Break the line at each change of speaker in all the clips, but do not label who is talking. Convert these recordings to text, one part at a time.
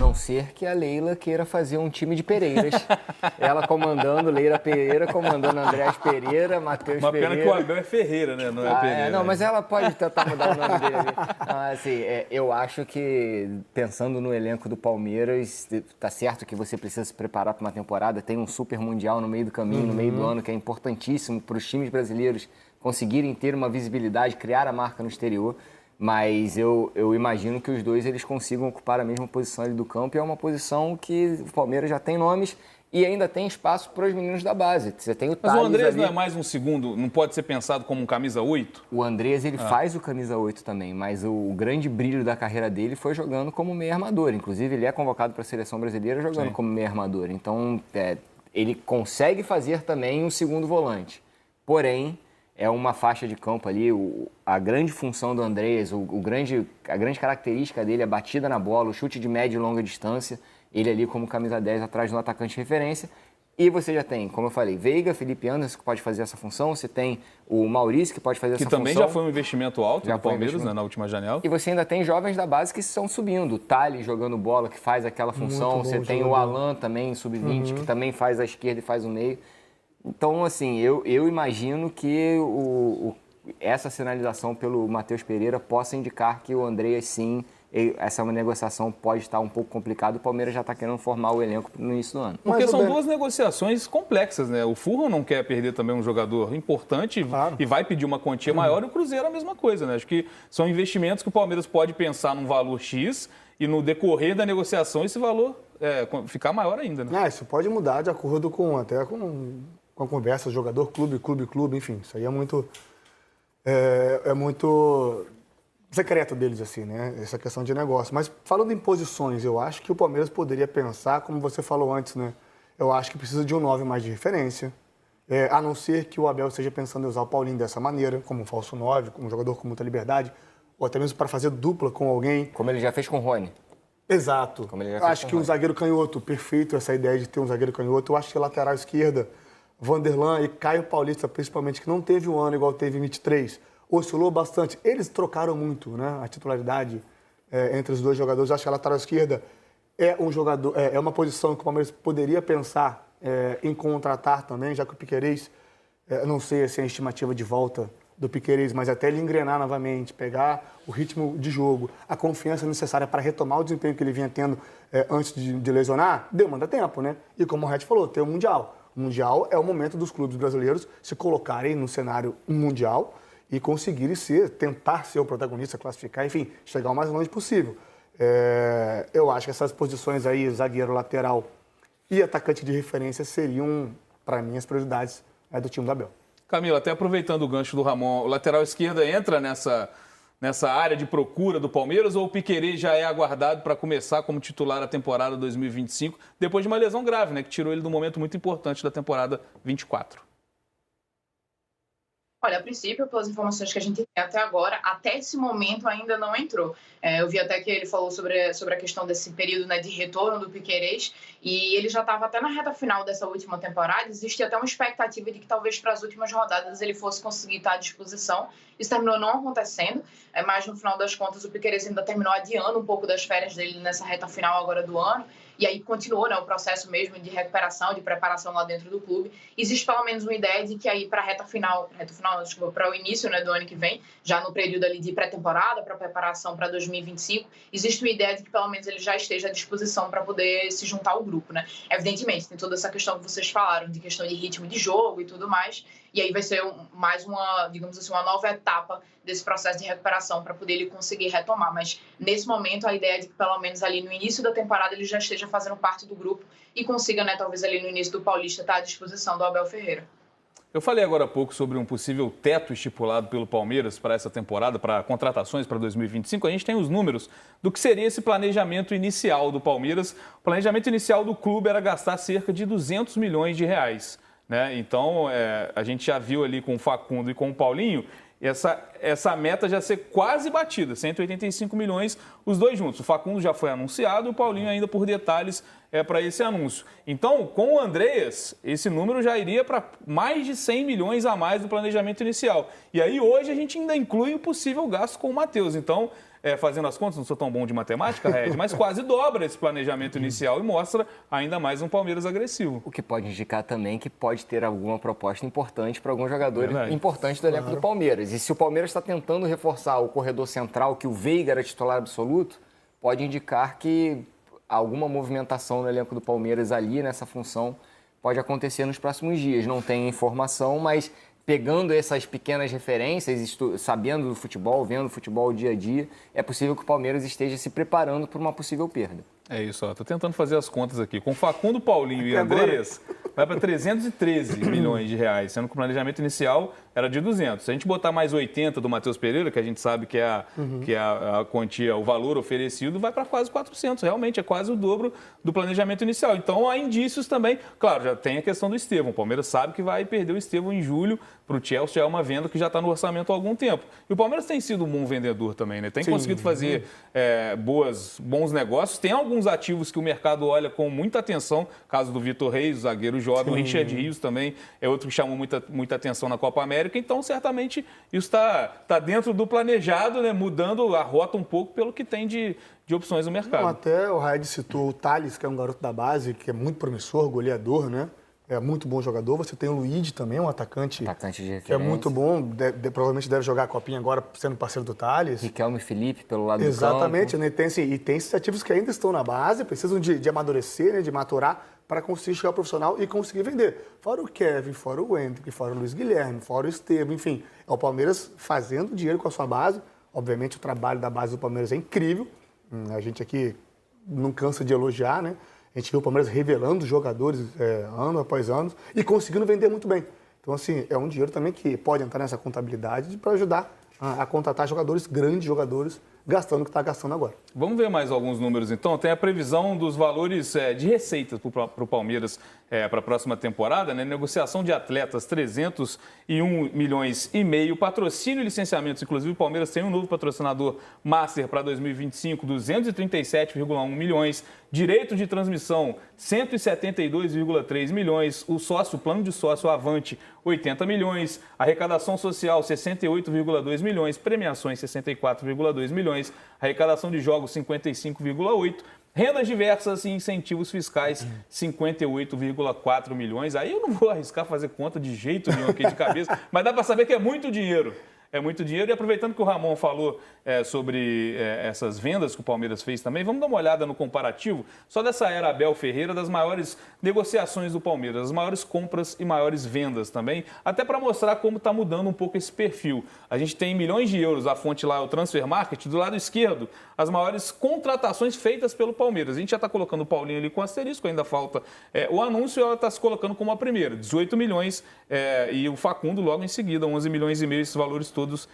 não ser que a Leila queira fazer um time de Pereiras. Ela comandando, Leila Pereira comandando Andrés Pereira, Matheus Pereira.
Uma pena que o Abel é Ferreira, né? Não é Pereira.
Não, mas ela pode tentar mudar o nome dele. Assim, eu acho que, pensando no elenco do Palmeiras, tá certo que você precisa se preparar para uma temporada, tem um super mundial no meio do caminho, no meio do ano, que é importantíssimo para os times brasileiros conseguirem ter uma visibilidade, criar a marca no exterior. Mas eu imagino que os dois eles consigam ocupar a mesma posição ali do campo, e é uma posição que o Palmeiras já tem nomes e ainda tem espaço para os meninos da base. Você tem o Thales.
Mas o Andrés
ali.
Não é mais um segundo, não pode ser pensado como um camisa 8?
O Andrés ele faz o camisa 8 também, mas o grande brilho da carreira dele foi jogando como meio armador. Inclusive, ele é convocado para a seleção brasileira jogando como meio armador. Então, ele consegue fazer também um segundo volante. Porém, é uma faixa de campo ali, a grande função do Andrés, a grande característica dele é a batida na bola, o chute de média e longa distância, ele ali como camisa 10 atrás do atacante de referência. E você já tem, como eu falei, Veiga, Felipe Anderson, que pode fazer essa função, você tem o Maurício, que pode fazer essa função. Que
também já foi um investimento alto do Palmeiras, né, na última janela.
E você ainda tem jovens da base que estão subindo, o Thales jogando bola, que faz aquela função, você tem o Alan também, sub-20, que também faz a esquerda e faz o meio. Então, assim, eu imagino que essa sinalização pelo Matheus Pereira possa indicar que o Andrés, sim, essa negociação pode estar um pouco complicada. O Palmeiras já está querendo formar o elenco no início do ano.
Porque são duas negociações complexas, né? O Fulham não quer perder também um jogador importante e vai pedir uma quantia maior, e o Cruzeiro é a mesma coisa, né? Acho que são investimentos que o Palmeiras pode pensar num valor X e no decorrer da negociação esse valor ficar maior ainda, né?
Isso pode mudar de acordo com a conversa, jogador, clube, enfim, isso aí é muito secreto deles, assim, né? Essa questão de negócio. Mas falando em posições, eu acho que o Palmeiras poderia pensar, como você falou antes, né? Eu acho que precisa de um 9 mais de referência, a não ser que o Abel esteja pensando em usar o Paulinho dessa maneira, como um falso 9, como um jogador com muita liberdade, ou até mesmo para fazer dupla com alguém.
Como ele já fez com o Rony.
Exato. Eu acho que um zagueiro canhoto, perfeito essa ideia de ter um zagueiro canhoto. Eu acho que a lateral esquerda, Vanderlan e Caio Paulista, principalmente, que não teve um ano igual teve em 23, oscilou bastante. Eles trocaram muito, né, a titularidade entre os dois jogadores. Eu acho que a lateral esquerda é uma posição que o Palmeiras poderia pensar em contratar também, já que o Piquerez, não sei se é a estimativa de volta do Piquerez, mas até ele engrenar novamente, pegar o ritmo de jogo, a confiança necessária para retomar o desempenho que ele vinha tendo antes de lesionar, demanda tempo, né? E como o Red falou, tem o Mundial. O Mundial é o momento dos clubes brasileiros se colocarem no cenário mundial e conseguirem tentar ser o protagonista, classificar, enfim, chegar o mais longe possível. Eu acho que essas posições aí, zagueiro, lateral e atacante de referência, seriam, para mim, as prioridades do time do Abel.
Camila, até aproveitando o gancho do Ramon, o lateral esquerda entra nessa área de procura do Palmeiras, ou o Piquerez já é aguardado para começar como titular a temporada 2025, depois de uma lesão grave, né, que tirou ele de um momento muito importante da temporada 24?
Olha, a princípio, pelas informações que a gente tem até agora, até esse momento ainda não entrou. Eu vi até que ele falou sobre a questão desse período, né, de retorno do Piquerez, e ele já estava até na reta final dessa última temporada. Existe até uma expectativa de que talvez para as últimas rodadas ele fosse conseguir estar à disposição. Isso terminou não acontecendo, mas no final das contas o Piquerez ainda terminou adiando um pouco das férias dele nessa reta final agora do ano. E aí continuou, né, o processo mesmo de recuperação, de preparação lá dentro do clube. Existe pelo menos uma ideia de que aí para para o início, né, do ano que vem, já no período ali de pré-temporada, para preparação para 2025, existe uma ideia de que pelo menos ele já esteja à disposição para poder se juntar ao grupo, né? Evidentemente, tem toda essa questão que vocês falaram, de questão de ritmo de jogo e tudo mais, e aí vai ser mais uma, digamos assim, uma nova etapa desse processo de recuperação para poder ele conseguir retomar. Mas nesse momento a ideia é de que pelo menos ali no início da temporada ele já esteja fazendo parte do grupo e consiga, né, talvez ali no início do Paulista estar à disposição do Abel Ferreira.
Eu falei agora há pouco sobre um possível teto estipulado pelo Palmeiras para essa temporada, para contratações para 2025. A gente tem os números do que seria esse planejamento inicial do Palmeiras. O planejamento inicial do clube era gastar cerca de 200 milhões de reais, né? Então, a gente já viu ali com o Facundo e com o Paulinho essa meta já ser quase batida, 185 milhões os dois juntos. O Facundo já foi anunciado e o Paulinho ainda por detalhes para esse anúncio. Então, com o Andrés, esse número já iria para mais de 100 milhões a mais do planejamento inicial. E aí hoje a gente ainda inclui o possível gasto com o Matheus. Então, fazendo as contas, não sou tão bom de matemática, Red, mas quase dobra esse planejamento inicial e mostra ainda mais um Palmeiras agressivo.
O que pode indicar também que pode ter alguma proposta importante para alguns jogadores importantes do elenco do Palmeiras. E se o Palmeiras está tentando reforçar o corredor central, que o Veiga era titular absoluto, pode indicar que alguma movimentação no elenco do Palmeiras ali nessa função pode acontecer nos próximos dias. Não tem informação, mas pegando essas pequenas referências, sabendo do futebol, vendo o futebol dia a dia, é possível que o Palmeiras esteja se preparando para uma possível perda.
É isso, ó. Tô tentando fazer as contas aqui. Com Facundo, Paulinho e Andreas, vai para 313 milhões de reais, sendo que o planejamento inicial era de 200. Se a gente botar mais 80 do Matheus Pereira, que a gente sabe que é a quantia, o valor oferecido, vai para quase 400. Realmente, é quase o dobro do planejamento inicial. Então, há indícios também. Claro, já tem a questão do Estevão. O Palmeiras sabe que vai perder o Estevão em julho. Para o Chelsea é uma venda que já está no orçamento há algum tempo. E o Palmeiras tem sido um bom vendedor também, né? Tem conseguido fazer bons negócios. Tem alguns ativos que o mercado olha com muita atenção. Caso do Vitor Reis, o zagueiro jovem, o Richard Rios também é outro que chamou muita atenção na Copa América. Então, certamente, isso está dentro do planejado, né? Mudando a rota um pouco pelo que tem de opções no mercado.
Não, até o Raed citou o Thales, que é um garoto da base, que é muito promissor, goleador, né? É muito bom jogador. Você tem o Luigi também, um atacante
de referência.
Que é muito bom. Provavelmente deve jogar a Copinha agora, sendo parceiro do Thales.
Riquelme e Felipe, pelo lado
Exatamente,
do campo.
Né? E tem esses ativos que ainda estão na base, precisam de amadurecer, né? De maturar, para conseguir chegar ao profissional e conseguir vender. Fora o Kevin, fora o Hendrick, fora o Luiz Guilherme, fora o Estevão, enfim. É o Palmeiras fazendo dinheiro com a sua base. Obviamente, o trabalho da base do Palmeiras é incrível. A gente aqui não cansa de elogiar, né? A gente viu o Palmeiras revelando jogadores ano após ano e conseguindo vender muito bem. Então, assim, é um dinheiro também que pode entrar nessa contabilidade para ajudar a contratar jogadores, grandes jogadores, gastando o que está gastando agora.
Vamos ver mais alguns números, então. Tem a previsão dos valores de receitas para o Palmeiras para a próxima temporada, né? Negociação de atletas, 301 milhões e meio. Patrocínio e licenciamentos, inclusive o Palmeiras tem um novo patrocinador Master para 2025, 237,1 milhões. Direito de transmissão, 172,3 milhões. O plano de sócio Avante, 80 milhões. Arrecadação social, 68,2 milhões. Premiações, 64,2 milhões. Arrecadação de jogos, 55,8. Rendas diversas e incentivos fiscais, 58,4 milhões. Aí eu não vou arriscar fazer conta de jeito nenhum aqui de cabeça, mas dá para saber que é muito dinheiro. É muito dinheiro. E aproveitando que o Ramon falou sobre essas vendas que o Palmeiras fez também, vamos dar uma olhada no comparativo só dessa era Abel Ferreira, das maiores negociações do Palmeiras, as maiores compras e maiores vendas também, até para mostrar como está mudando um pouco esse perfil. A gente tem milhões de euros, a fonte lá é o Transfer Market, do lado esquerdo, as maiores contratações feitas pelo Palmeiras. A gente já está colocando o Paulinho ali com asterisco, ainda falta o anúncio, ela está se colocando como a primeira, 18 milhões, e o Facundo logo em seguida, 11 milhões e meio, esses valores todos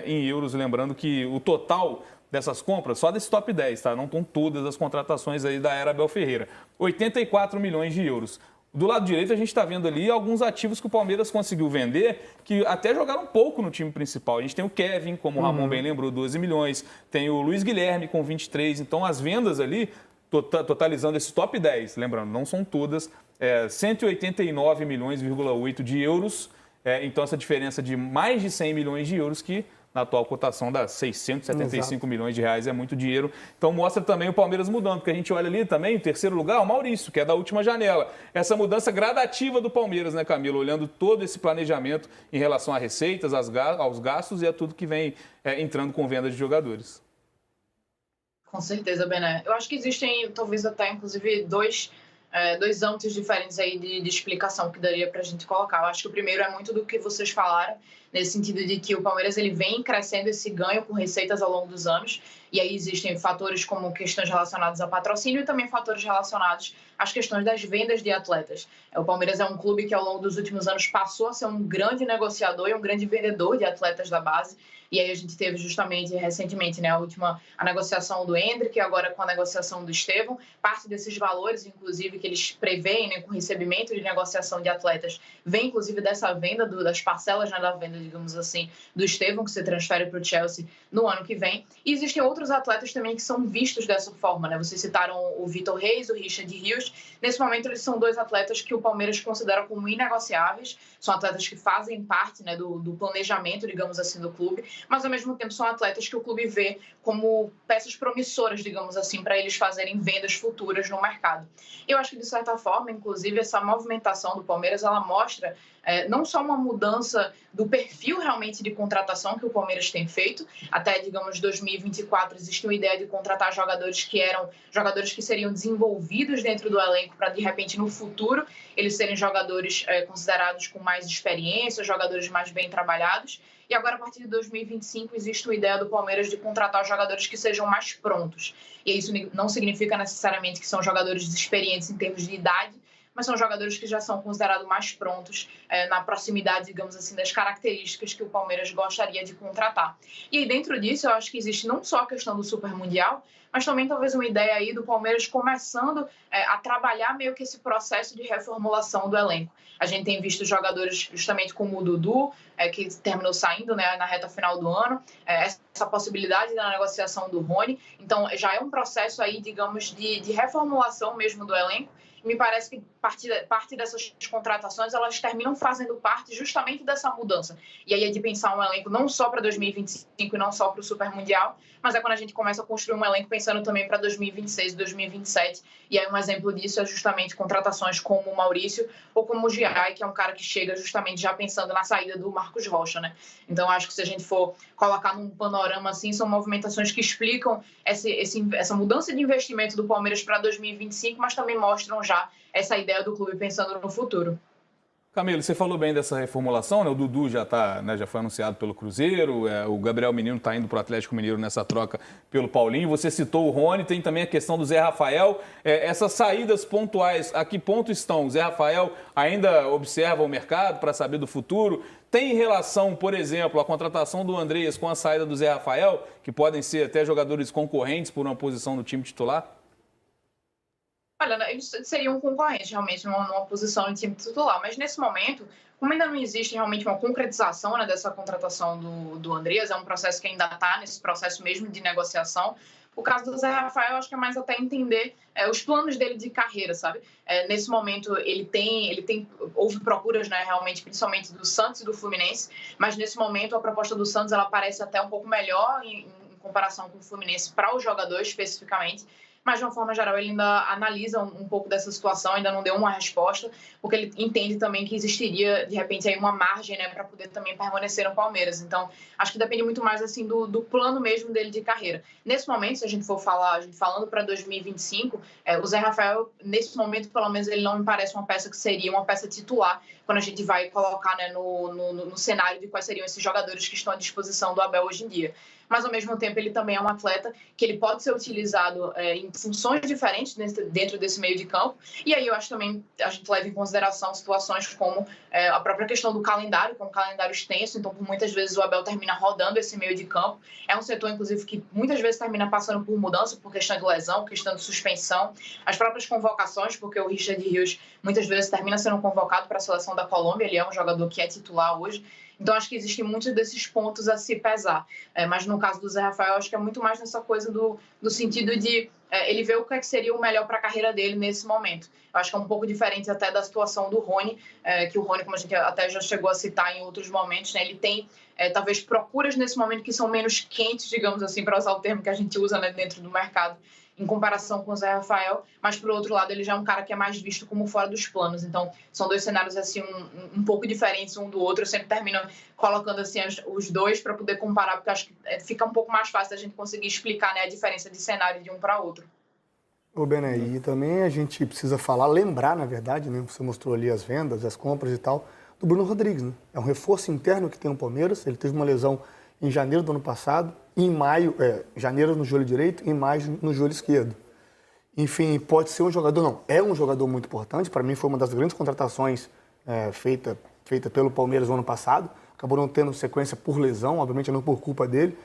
em euros, lembrando que o total dessas compras, só desse top 10, tá? Não estão todas as contratações aí da era Abel Ferreira, 84 milhões de euros. Do lado direito, a gente está vendo ali alguns ativos que o Palmeiras conseguiu vender, que até jogaram um pouco no time principal. A gente tem o Kevin, como o Ramon bem lembrou, 12 milhões, tem o Luiz Guilherme com 23, então as vendas ali, totalizando esse top 10, lembrando, não são todas, 189 milhões,8 de euros. Então, essa diferença de mais de 100 milhões de euros, que na atual cotação dá 675 milhões de reais, é muito dinheiro. Então, mostra também o Palmeiras mudando, porque a gente olha ali também, em terceiro lugar, o Maurício, que é da última janela. Essa mudança gradativa do Palmeiras, né, Camila? Olhando todo esse planejamento em relação a receitas, aos gastos e a tudo que vem entrando com venda de jogadores.
Com certeza, Bené. Eu acho que existem, talvez até, inclusive, dois âmbitos diferentes aí de explicação que daria para a gente colocar. Eu acho que o primeiro é muito do que vocês falaram, nesse sentido de que o Palmeiras ele vem crescendo esse ganho com receitas ao longo dos anos, e aí existem fatores como questões relacionadas a patrocínio e também fatores relacionados às questões das vendas de atletas. O Palmeiras é um clube que ao longo dos últimos anos passou a ser um grande negociador e um grande vendedor de atletas da base. E aí a gente teve justamente, recentemente, né, a negociação do Hendrick, agora com a negociação do Estevão. Parte desses valores, inclusive, que eles preveem, né, com recebimento de negociação de atletas, vem, inclusive, dessa venda, das parcelas, né, da venda digamos assim, do Estevão, que se transfere para o Chelsea no ano que vem. E existem outros atletas também que são vistos dessa forma, né? Vocês citaram o Vitor Reis, o Richard Rios. Nesse momento, eles são dois atletas que o Palmeiras considera como inegociáveis. São atletas que fazem parte, né, do planejamento, digamos assim, do clube, mas ao mesmo tempo são atletas que o clube vê como peças promissoras, digamos assim, para eles fazerem vendas futuras no mercado. Eu acho que, de certa forma, inclusive, essa movimentação do Palmeiras, ela mostra não só uma mudança do perfil realmente de contratação que o Palmeiras tem feito, até, digamos, 2024 existe uma ideia de contratar jogadores que eram jogadores que seriam desenvolvidos dentro do elenco para, de repente, no futuro, eles serem jogadores considerados com mais experiência, jogadores mais bem trabalhados. E agora, a partir de 2025, existe uma ideia do Palmeiras de contratar jogadores que sejam mais prontos. E isso não significa necessariamente que são jogadores experientes em termos de idade, mas são jogadores que já são considerados mais prontos na proximidade, digamos assim, das características que o Palmeiras gostaria de contratar. E aí, dentro disso, eu acho que existe não só a questão do Super Mundial, mas também talvez uma ideia aí do Palmeiras começando a trabalhar meio que esse processo de reformulação do elenco. A gente tem visto jogadores justamente como o Dudu, que terminou saindo, né, na reta final do ano, essa possibilidade da negociação do Rony. Então, já é um processo aí, digamos, de reformulação mesmo do elenco. Me parece que parte dessas contratações, elas terminam fazendo parte justamente dessa mudança. E aí é de pensar um elenco não só para 2025 e não só para o Super Mundial, mas é quando a gente começa a construir um elenco pensando também para 2026 e 2027. E aí um exemplo disso é justamente contratações como o Maurício ou como o Giai, que é um cara que chega justamente já pensando na saída do Marcos Rocha, né? Então, acho que se a gente for colocar num panorama assim, são movimentações que explicam essa mudança de investimento do Palmeiras para 2025, mas também mostram já essa ideia do clube pensando no futuro.
Camilo, você falou bem dessa reformulação, né? O Dudu já foi anunciado pelo Cruzeiro, o Gabriel Menino está indo para o Atlético Mineiro nessa troca pelo Paulinho. Você citou o Rony, tem também a questão do Zé Rafael. Essas saídas pontuais, a que ponto estão? O Zé Rafael ainda observa o mercado para saber do futuro? Tem relação, por exemplo, a contratação do Andreas com a saída do Zé Rafael, que podem ser até jogadores concorrentes por uma posição no time titular?
Olha, eles seriam concorrentes realmente numa posição de time titular, mas nesse momento, como ainda não existe realmente uma concretização, né, dessa contratação do Andreas, é um processo que ainda está nesse processo mesmo de negociação. O caso do Zé Rafael, eu acho que é mais até entender os planos dele de carreira, sabe? Nesse momento, houve procuras, né, realmente, principalmente do Santos e do Fluminense, mas nesse momento a proposta do Santos ela parece até um pouco melhor em comparação com o Fluminense para o jogador especificamente. Mas, de uma forma geral, ele ainda analisa um pouco dessa situação, ainda não deu uma resposta, porque ele entende também que existiria, de repente, aí uma margem, né, para poder também permanecer no Palmeiras. Então, acho que depende muito mais, assim, do plano mesmo dele de carreira. Nesse momento, se a gente for falando para 2025, o Zé Rafael, nesse momento, pelo menos, ele não me parece uma peça que seria uma peça titular, quando a gente vai colocar, né, no cenário de quais seriam esses jogadores que estão à disposição do Abel hoje em dia. Mas, ao mesmo tempo, ele também é um atleta que ele pode ser utilizado em funções diferentes dentro desse meio de campo. E aí eu acho também a gente leva em consideração situações como a própria questão do calendário, que é um calendário extenso, então por muitas vezes o Abel termina rodando esse meio de campo. É um setor, inclusive, que muitas vezes termina passando por mudança, por questão de lesão, questão de suspensão. As próprias convocações, porque o Richard Rios muitas vezes termina sendo convocado para a seleção da Colômbia, ele é um jogador que é titular hoje. Então, acho que existem muitos desses pontos a se pesar. Mas no caso do Zé Rafael, acho que é muito mais nessa coisa do sentido de ele ver o que seria o melhor para a carreira dele nesse momento. Eu acho que é um pouco diferente até da situação do Rony, que o Rony, como a gente até já chegou a citar em outros momentos, né, ele tem talvez procuras nesse momento que são menos quentes, digamos assim, para usar o termo que a gente usa, né, dentro do mercado, em comparação com o Zé Rafael, mas, por outro lado, ele já é um cara que é mais visto como fora dos planos. Então, são dois cenários, assim, um pouco diferentes um do outro. Eu sempre termino colocando, assim, os dois para poder comparar, porque acho que fica um pouco mais fácil a gente conseguir explicar, né, a diferença de cenário de um para outro.
Ô, Bené, e também a gente precisa lembrar, na verdade, né, você mostrou ali as vendas, as compras e tal, do Bruno Rodrigues, né? É um reforço interno que tem no Palmeiras, ele teve uma lesão em janeiro do ano passado, em maio, janeiro no joelho direito, em maio no joelho esquerdo. Enfim, pode ser um jogador, não, é um jogador muito importante, para mim foi uma das grandes contratações feita pelo Palmeiras no ano passado, acabou não tendo sequência por lesão, obviamente não por culpa dele,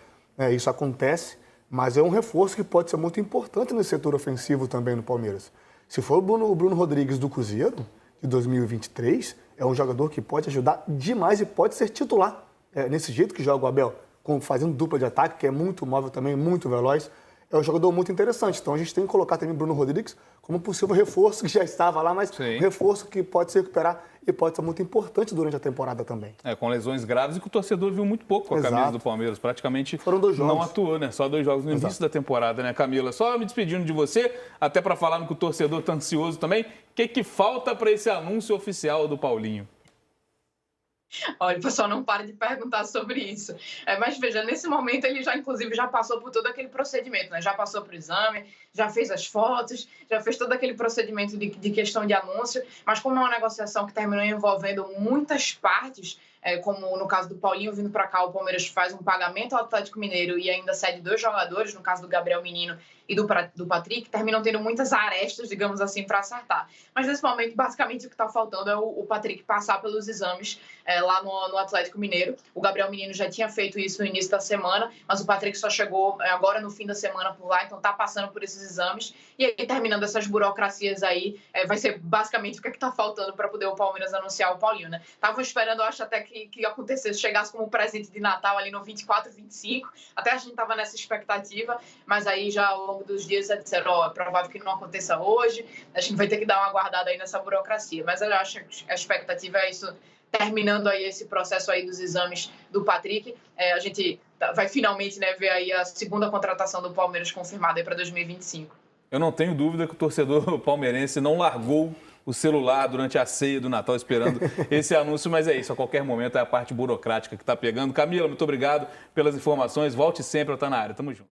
isso acontece, mas é um reforço que pode ser muito importante nesse setor ofensivo também no Palmeiras. Se for o Bruno Rodrigues do Cruzeiro, de 2023, é um jogador que pode ajudar demais e pode ser titular nesse jeito que joga o Abel, fazendo dupla de ataque, que é muito móvel também, muito veloz, é um jogador muito interessante. Então a gente tem que colocar também o Bruno Rodrigues como possível reforço, que já estava lá, mas um reforço que pode se recuperar e pode ser muito importante durante a temporada também.
Com lesões graves e que o torcedor viu muito pouco com a camisa do Palmeiras. Praticamente
foram 2 jogos.
Não atuou, né? Só 2 jogos no início da temporada, né, Camila? Só me despedindo de você, até para falar no que o torcedor está ansioso também. O que falta para esse anúncio oficial do Paulinho?
Olha, o pessoal não para de perguntar sobre isso. Mas veja, nesse momento ele inclusive, já passou por todo aquele procedimento, né? Já passou por exame, já fez as fotos, já fez todo aquele procedimento de questão de anúncio, mas como é uma negociação que terminou envolvendo muitas partes, como no caso do Paulinho vindo para cá, o Palmeiras faz um pagamento ao Atlético Mineiro e ainda cede 2 jogadores, no caso do Gabriel Menino e do Patrick, terminam tendo muitas arestas, digamos assim, para acertar. Mas nesse momento, basicamente, o que está faltando é o Patrick passar pelos exames lá no Atlético Mineiro. O Gabriel Menino já tinha feito isso no início da semana, mas o Patrick só chegou agora no fim da semana por lá, então está passando por esses exames. E aí, terminando essas burocracias aí, vai ser basicamente o que está faltando para poder o Palmeiras anunciar o Paulinho, né? Tava esperando, eu acho, até que acontecesse, chegasse como presente de Natal ali no 24, 25, até a gente tava nessa expectativa, mas aí já ao longo dos dias já disseram, é provável que não aconteça hoje, a gente vai ter que dar uma guardada aí nessa burocracia, mas eu acho que a expectativa é isso, terminando aí esse processo aí dos exames do Patrick, a gente vai finalmente, né, ver aí a segunda contratação do Palmeiras confirmada aí para 2025.
Eu não tenho dúvida que o torcedor palmeirense não largou o celular durante a ceia do Natal esperando esse anúncio, mas é isso, a qualquer momento é a parte burocrática que está pegando. Camila, muito obrigado pelas informações, volte sempre a estar na área, tamo junto.